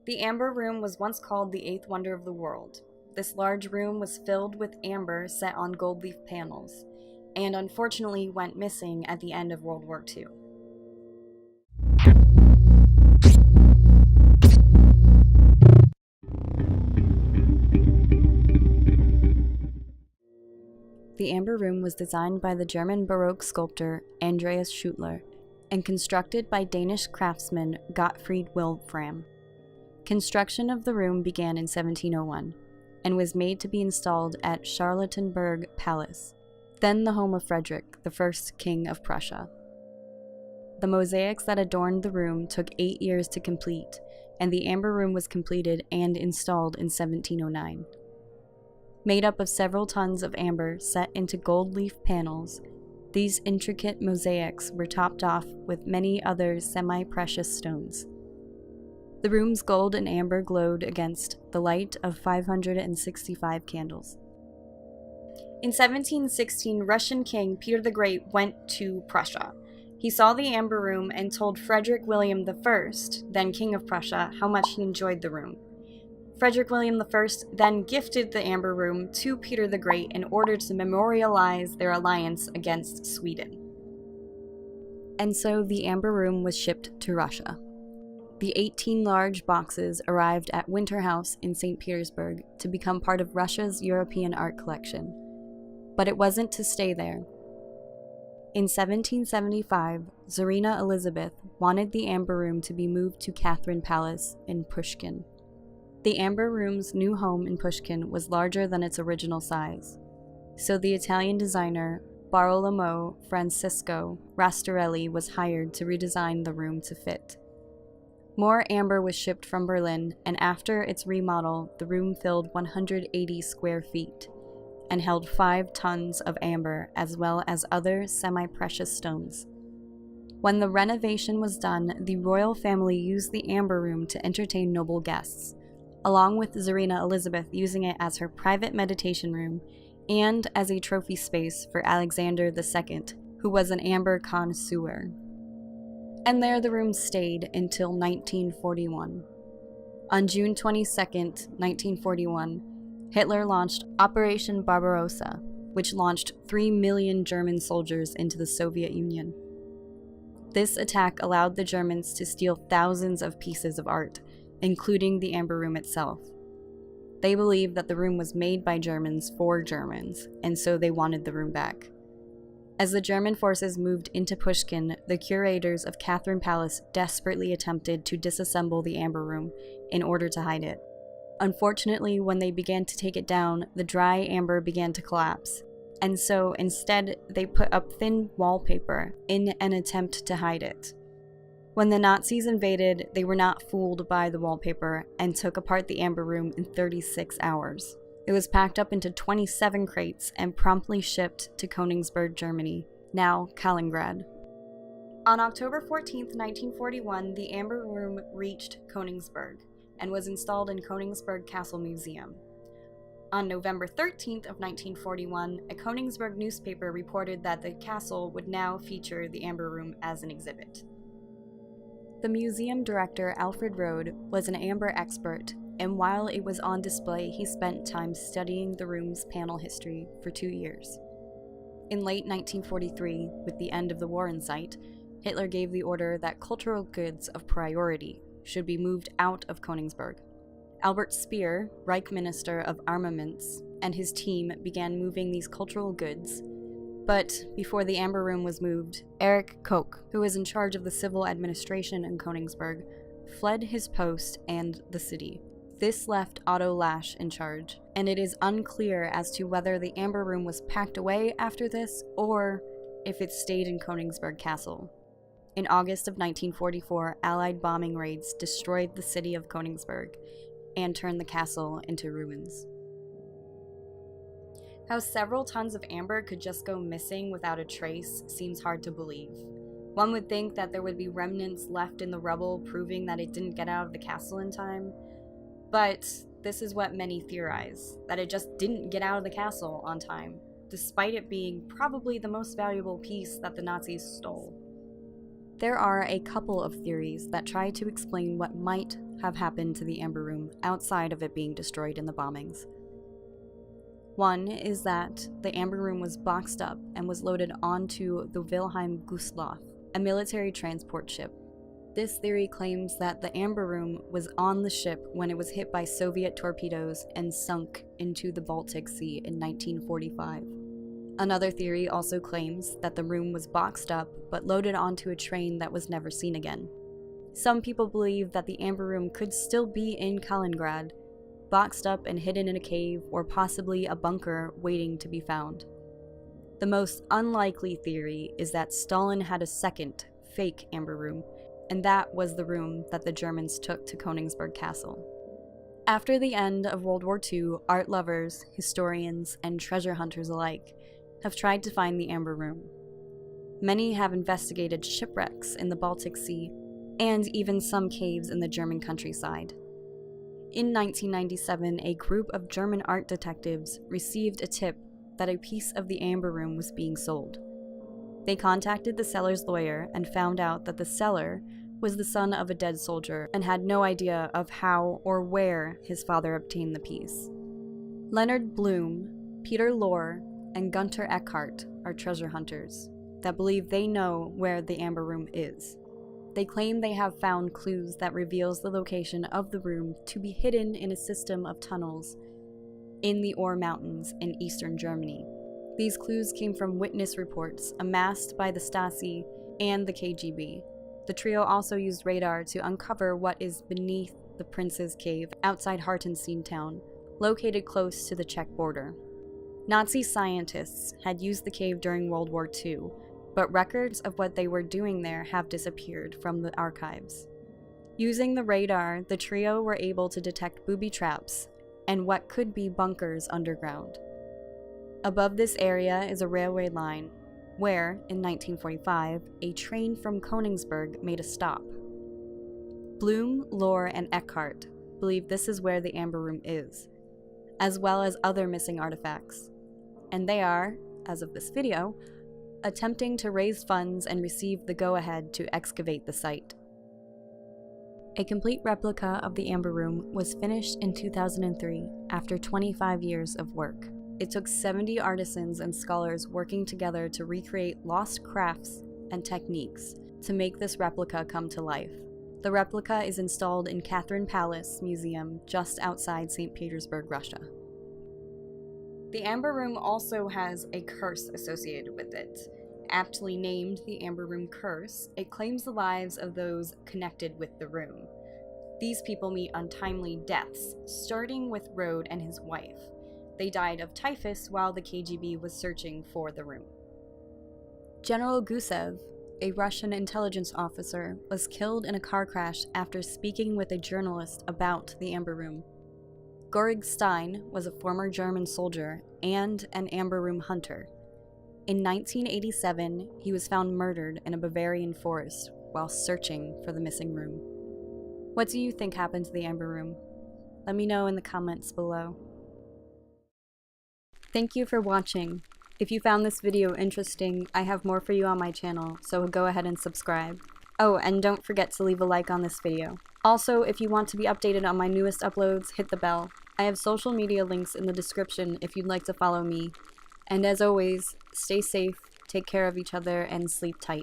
The Amber Room was once called the eighth wonder of the world. This large room was filled with amber set on gold leaf panels, and unfortunately went missing at the end of World War II. The Amber Room was designed by the German Baroque sculptor Andreas Schuttler and constructed by Danish craftsman Gottfried Wolfram. Construction of the room began in 1701 and was made to be installed at Charlottenburg Palace, then the home of Frederick, the first king of Prussia. The mosaics that adorned the room took 8 years to complete, and the Amber Room was completed and installed in 1709. Made up of several tons of amber set into gold leaf panels, these intricate mosaics were topped off with many other semi-precious stones. The room's gold and amber glowed against the light of 565 candles. In 1716, Russian King Peter the Great went to Prussia. He saw the Amber Room and told Frederick William I, then King of Prussia, how much he enjoyed the room. Frederick William I then gifted the Amber Room to Peter the Great in order to memorialize their alliance against Sweden. And so the Amber Room was shipped to Russia. The 18 large boxes arrived at Winter House in St. Petersburg to become part of Russia's European art collection. But it wasn't to stay there. In 1775, Tsarina Elizabeth wanted the Amber Room to be moved to Catherine Palace in Pushkin. The Amber Room's new home in Pushkin was larger than its original size, so the Italian designer Bartolomeo Francisco Rastorelli was hired to redesign the room to fit. More amber was shipped from Berlin, and after its remodel, the room filled 180 square feet and held 5 tons of amber as well as other semi-precious stones. When the renovation was done, the royal family used the Amber Room to entertain noble guests, along with Tsarina Elizabeth using it as her private meditation room and as a trophy space for Alexander II, who was an amber connoisseur. And there the room stayed until 1941. On June 22, 1941, Hitler launched Operation Barbarossa, which launched 3 million German soldiers into the Soviet Union. This attack allowed the Germans to steal thousands of pieces of art, including the Amber Room itself. They believed that the room was made by Germans for Germans, and so they wanted the room back. As the German forces moved into Pushkin, the curators of Catherine Palace desperately attempted to disassemble the Amber Room in order to hide it. Unfortunately, when they began to take it down, the dry amber began to collapse, and so instead they put up thin wallpaper in an attempt to hide it. When the Nazis invaded, they were not fooled by the wallpaper and took apart the Amber Room in 36 hours. It was packed up into 27 crates and promptly shipped to Königsberg, Germany, now Kaliningrad. On October 14, 1941, the Amber Room reached Königsberg and was installed in Königsberg Castle Museum. On November 13th of 1941, a Königsberg newspaper reported that the castle would now feature the Amber Room as an exhibit. The museum director, Alfred Rode, was an amber expert, and while it was on display, he spent time studying the room's panel history for 2 years. In late 1943, with the end of the war in sight, Hitler gave the order that cultural goods of priority should be moved out of Königsberg. Albert Speer, Reich Minister of Armaments, and his team began moving these cultural goods. But before the Amber Room was moved, Erich Koch, who was in charge of the civil administration in Königsberg, fled his post and the city. This left Otto Lasch in charge, and it is unclear as to whether the Amber Room was packed away after this or if it stayed in Königsberg Castle. In August of 1944, Allied bombing raids destroyed the city of Königsberg and turned the castle into ruins. How several tons of amber could just go missing without a trace seems hard to believe. One would think that there would be remnants left in the rubble proving that it didn't get out of the castle in time, but this is what many theorize, that it just didn't get out of the castle on time, despite it being probably the most valuable piece that the Nazis stole. There are a couple of theories that try to explain what might have happened to the Amber Room outside of it being destroyed in the bombings. One is that the Amber Room was boxed up and was loaded onto the Wilhelm Gustloff, a military transport ship. This theory claims that the Amber Room was on the ship when it was hit by Soviet torpedoes and sunk into the Baltic Sea in 1945. Another theory also claims that the room was boxed up but loaded onto a train that was never seen again. Some people believe that the Amber Room could still be in Kaliningrad, boxed up and hidden in a cave or possibly a bunker waiting to be found. The most unlikely theory is that Stalin had a second, fake Amber Room, and that was the room that the Germans took to Königsberg Castle. After the end of World War II, art lovers, historians, and treasure hunters alike have tried to find the Amber Room. Many have investigated shipwrecks in the Baltic Sea, and even some caves in the German countryside. In 1997, a group of German art detectives received a tip that a piece of the Amber Room was being sold. They contacted the seller's lawyer and found out that the seller was the son of a dead soldier and had no idea of how or where his father obtained the piece. Leonard Bloom, Peter Lohr, and Gunter Eckhart are treasure hunters that believe they know where the Amber Room is. They claim they have found clues that reveals the location of the room to be hidden in a system of tunnels in the Ore Mountains in eastern Germany. These clues came from witness reports amassed by the Stasi and the KGB. The trio also used radar to uncover what is beneath the Prince's Cave outside Hartenstein town, located close to the Czech border. Nazi scientists had used the cave during World War II, but records of what they were doing there have disappeared from the archives. Using the radar, the trio were able to detect booby traps and what could be bunkers underground. Above this area is a railway line, where, in 1945, a train from Königsberg made a stop. Bloom, Lohr, and Eckhart believe this is where the Amber Room is, as well as other missing artifacts, and they are, as of this video, attempting to raise funds and receive the go-ahead to excavate the site. A complete replica of the Amber Room was finished in 2003 after 25 years of work. It took 70 artisans and scholars working together to recreate lost crafts and techniques to make this replica come to life. The replica is installed in Catherine Palace Museum just outside St. Petersburg, Russia. The Amber Room also has a curse associated with it. Aptly named the Amber Room Curse, it claims the lives of those connected with the room. These people meet untimely deaths, starting with Rode and his wife. They died of typhus while the KGB was searching for the room. General Gusev, a Russian intelligence officer, was killed in a car crash after speaking with a journalist about the Amber Room. Göring Stein was a former German soldier and an Amber Room hunter. In 1987, he was found murdered in a Bavarian forest while searching for the missing room. What do you think happened to the Amber Room? Let me know in the comments below. Thank you for watching. If you found this video interesting, I have more for you on my channel, so go ahead and subscribe. Oh, and don't forget to leave a like on this video. Also, if you want to be updated on my newest uploads, hit the bell. I have social media links in the description if you'd like to follow me. And as always, stay safe, take care of each other, and sleep tight.